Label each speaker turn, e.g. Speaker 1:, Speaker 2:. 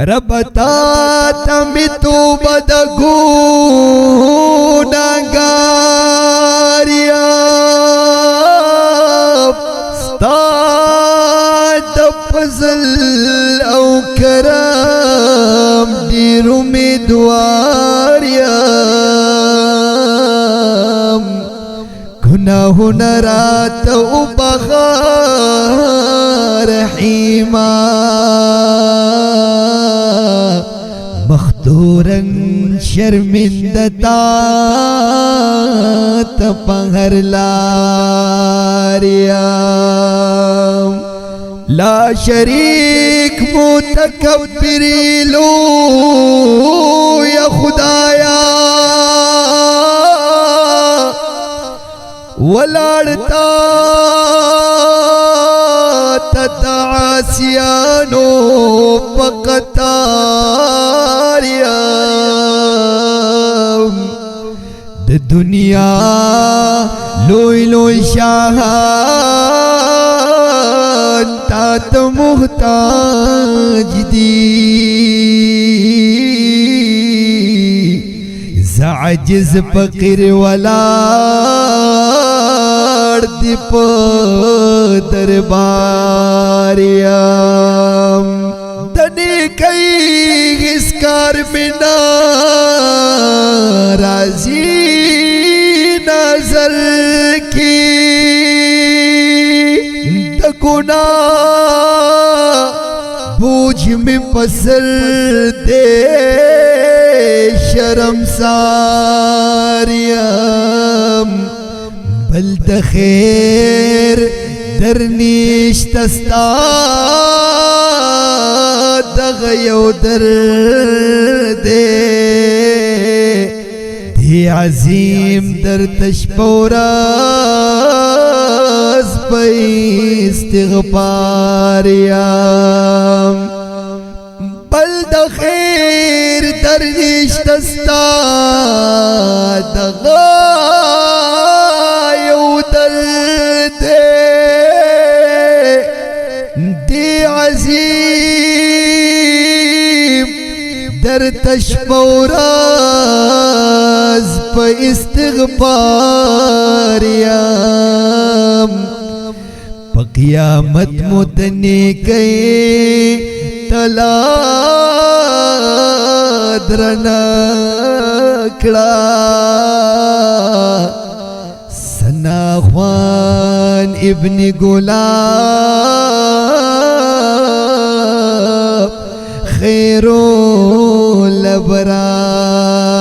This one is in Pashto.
Speaker 1: رب تا تمی توبه د گناهګاریم ستا د فضل او کرم ډېر امیدوار یم گناهونه راته وبخه رحیما مختورن شرمندتا تپهر لاریم لا شریک متکبری لو یا خدایا ولارتا تتعاسیانو پقطاریم د دنیا لوی لوی شاہان تات محتاج دی زعجز فقیر ولار دی پا درباریم دنی کئی غسکار بنا رازی نظر کی دا گناہ بوجھ میں پسر دے شرم ساریم بل د خیر در نیشتستا دغه یو در دے دی عظیم در تشپورز پی استغفاریم بل د خیر در نیشتستا دغه در تشپوراز پا استغفاریم پا قیامت مدنی کئی تلا درنکڑا سناخوان ابن گلاب خیرو لبرار